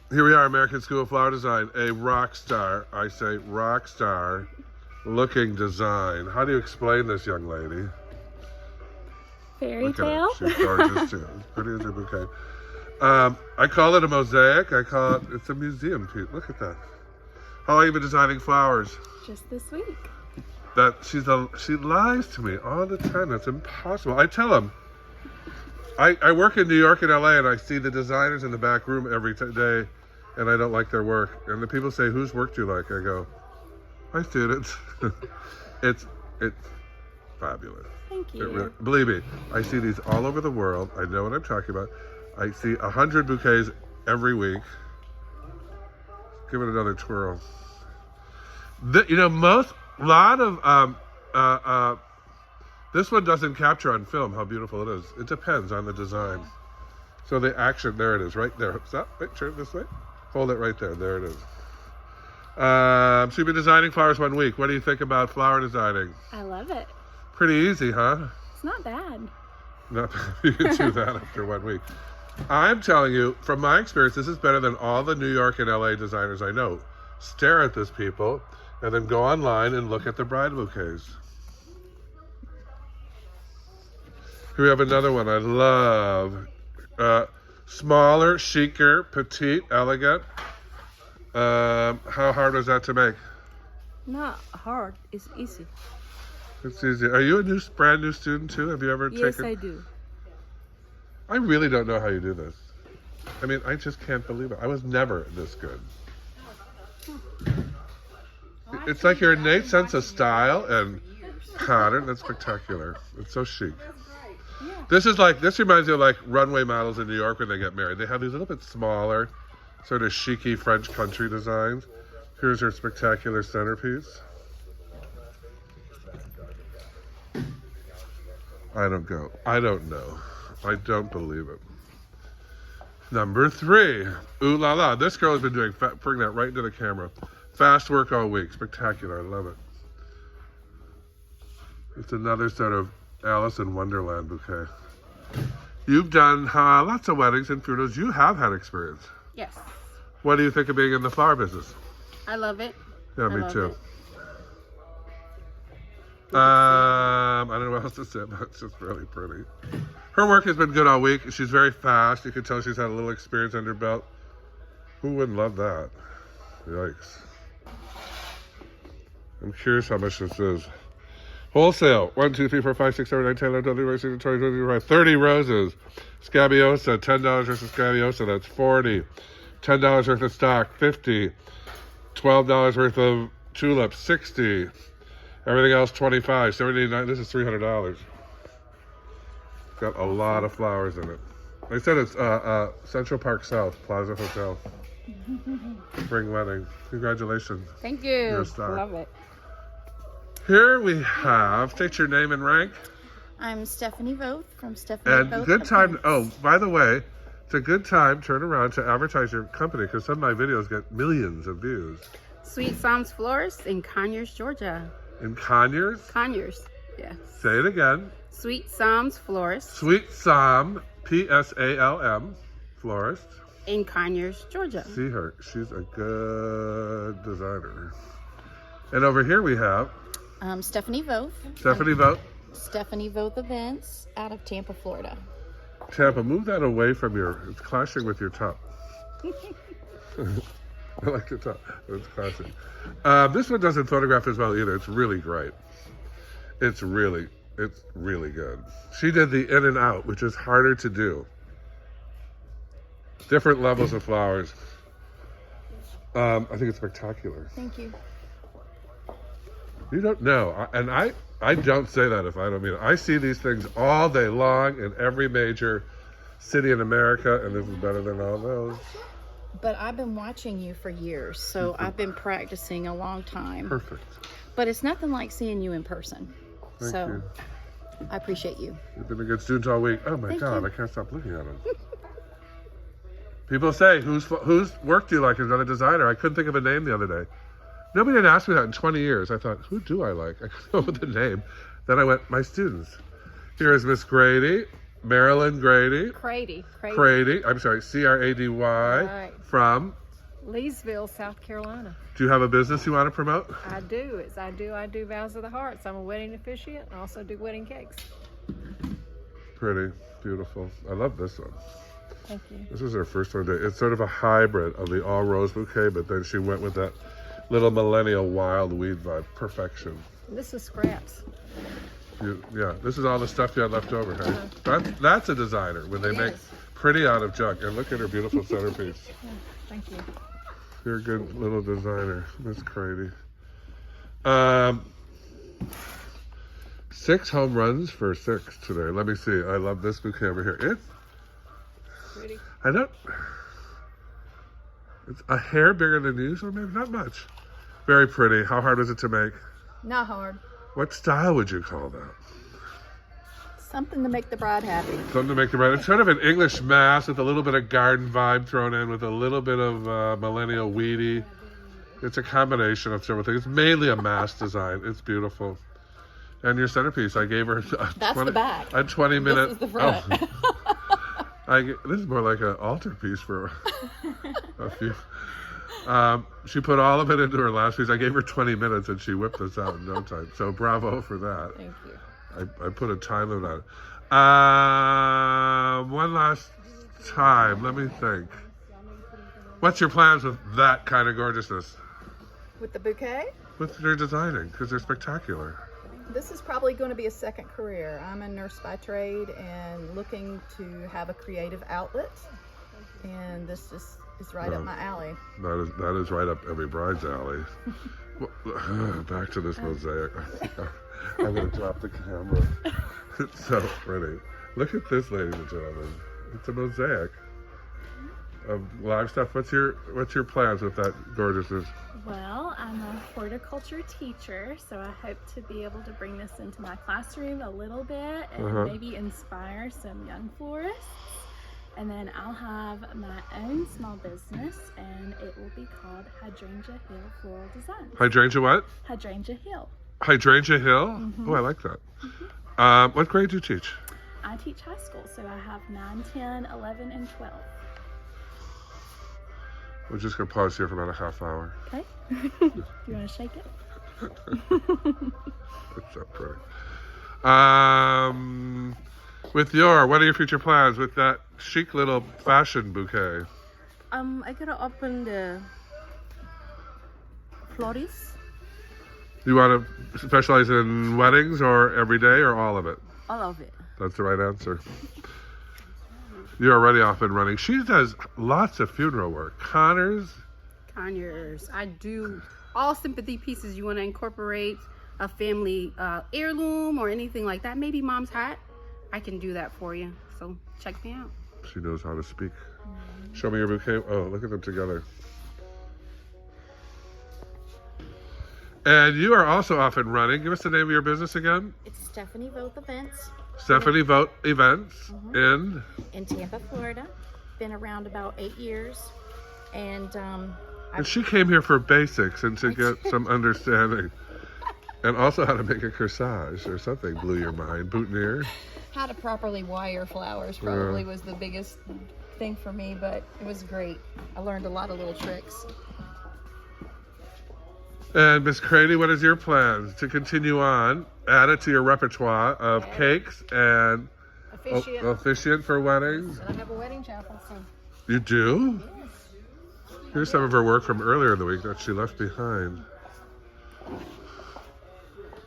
Here we are, American School of Flower Design. A rock star, I say rock star looking design. How do you explain this, young lady? Fairy Look tale? at her. She's gorgeous too. As pretty as your bouquet. I call it a mosaic. I call it, it's a museum piece. Look at that. How long have you been designing flowers? Just this week. She lies to me all the time. That's impossible. I tell them, I work in New York and LA, and I see the designers in the back room every day, and I don't like their work. And the people say, whose work do you like? I go, my students. it's fabulous. Thank you. Believe me, I see these all over the world. I know what I'm talking about. I see 100 bouquets every week. Give it another twirl. This one doesn't capture on film how beautiful it is. It depends on the design. So the action, there it is, right there. Stop, wait, turn it this way. Hold it right there, there it is. So you've been designing flowers 1 week. What do you think about flower designing? I love it. Pretty easy, huh? It's not bad. Not you can do that after 1 week. I'm telling you, from my experience, this is better than all the New York and LA designers I know. Stare at this, people, and then go online and look at the bride bouquets. Here we have another one I love. Smaller, chicer, petite, elegant. How hard was that to make? Not hard, it's easy. It's easy. Are you a brand new student too? Have you ever taken? Yes, I do. I really don't know how you do this. I mean, I just can't believe it. I was never this good. It's like your innate sense of style and pattern. That's spectacular. It's so chic. This reminds me of like runway models in New York when they get married. They have these little bit smaller, sort of chic-y French country designs. Here's her spectacular centerpiece. I don't know. I don't believe it. Number 3. Ooh la la. This girl has been doing, bring that right into the camera. Fast work all week. Spectacular. I love it. It's another sort of Alice in Wonderland bouquet. You've done lots of weddings and funerals. You have had experience. Yes. What do you think of being in the flower business? I love it. Yeah, me too. It. I don't know what else to say, but it's just really pretty. Her work has been good all week. She's very fast. You can tell she's had a little experience under her belt. Who wouldn't love that? Yikes. I'm curious how much this is. Wholesale, 1, 2, 3, 4, 5, 6, 7, 9, 10, 11, 12, 13, 14, 15, 16, 30 roses. Scabiosa, $10 worth of scabiosa, that's 40. $10 worth of stock, 50. $12 worth of tulips, 60. Everything else, 25. 79. This is $300. Got a lot of flowers in it. They said it's Central Park South, Plaza Hotel. Spring wedding. Congratulations. Thank you. You're a star. Love it. Here we have, state your name and rank. I'm Stephanie Voth from Stephanie And Voth good time, Events. by the way, it's a good time, turn around to advertise your company because some of my videos get millions of views. Sweet Psalms Florist in Conyers, Georgia. In Conyers? Conyers, yes. Say it again. Sweet Psalms Florist Sweet Psalm, Psalm, florist. in Conyers, Georgia. See her. She's a good designer. And over here we have Stephanie Voth. Stephanie Voth. Stephanie Voth Events out of Tampa, Florida. Tampa, move that away from it's clashing with your top. I like your top. It's clashing. This one doesn't photograph as well either. It's really great. It's really good. She did the in and out, which is harder to do. Different levels of flowers. I think it's spectacular. Thank you. You don't know, and I don't say that if I don't mean it. I see these things all day long in every major city in America, and this is better than all those. But I've been watching you for years, so I've been practicing a long time. Perfect. But it's nothing like seeing you in person. Thank you. I appreciate you. You've been a good student all week. Oh my Thank God, you. I can't stop looking at them. People say, whose work do you like as another designer? I couldn't think of a name the other day. Nobody had asked me that in 20 years. I thought, who do I like? I couldn't come up with a name. Then I went, my students. Here is Miss Grady, Marilyn Grady. Crady. Crady. I'm sorry, Crady. Right. From. Leesville, South Carolina. Do you have a business you want to promote? I do. I do Vows of the Hearts. I'm a wedding officiant and also do wedding cakes. Pretty. Beautiful. I love this one. Thank you. This is her first one. It's sort of a hybrid of the all rose bouquet, but then she went with that little millennial wild weed vibe. Perfection. This is scraps. Yeah, this is all the stuff you had left over. Hey? That's a designer when they make pretty out of junk. And look at her beautiful centerpiece. Yeah, thank you. You're a good little designer, Miss Crady. 6 home runs for 6 today. Let me see. I love this bouquet over here. It's Pretty. It's a hair bigger than usual, maybe not much. Very pretty. How hard was it to make? Not hard. What style would you call that? Something to make the bride happy. Something to make the bride. It's sort of an English mass with a little bit of garden vibe thrown in with a little bit of millennial weedy. It's a combination of several things. It's mainly a mass design. It's beautiful. And your centerpiece, I gave her The back. a 20-minute. This is the front. This is more like an altar piece for a few. She put all of it into her last piece. I gave her 20 minutes and she whipped this out in no time. So bravo for that. Thank you. I put a time limit on it. One last time. Let me think. What's your plans with that kind of gorgeousness? With the bouquet? With your designing, because they're spectacular. This is probably going to be a second career. I'm a nurse by trade and looking to have a creative outlet. And this just is right up my alley. That is right up every bride's alley. Back to this mosaic. I'm going to drop the camera. It's so pretty. Look at this, ladies and gentlemen. It's a mosaic of live stuff. What's your plans with that gorgeousness? Well, I'm a horticulture teacher, so I hope to be able to bring this into my classroom a little bit and maybe inspire some young florists. And then I'll have my own small business, and it will be called Hydrangea Hill Floral Design. Hydrangea what? Hydrangea Hill. Hydrangea Hill? Oh, I like that. What grade do you teach? I teach high school, so I have 9, 10, 11, and 12. We're just going to pause here for about a half hour. Okay. You want to shake it? It's so pretty. What are your future plans with that chic little fashion bouquet? I'm gonna open the florist. You want to specialize in weddings or every day or all of it? All of it. That's the right answer. You're already off and running. She does lots of funeral work. Conyers. I do all sympathy pieces you want to incorporate, a family heirloom or anything like that. Maybe mom's hat. I can do that for you. So check me out. She knows how to speak. Show me your bouquet. Oh, look at them together. And you are also off and running. Give us the name of your business again. It's Stephanie Voth Events Stephanie Vote Events in Tampa, Florida. Been around about 8 years. And she came here for basics and to get some understanding. And also how to make a corsage or something blew your mind. Boutonniere. how to properly wire flowers probably was the biggest thing for me, but it was great. I learned a lot of little tricks. And Miss Crady, what is your plans to continue on? Add it to your repertoire of cakes and officiant for weddings. I have a wedding chapel, so. You do? Yes. Here's some of her work from earlier in the week that she left behind.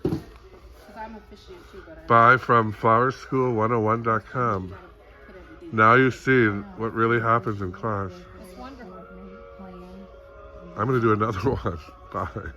I'm officiant too, but Buy from flowerschool101.com. Now you see what really happens in class. It's wonderful. I'm going to do another one. Bye.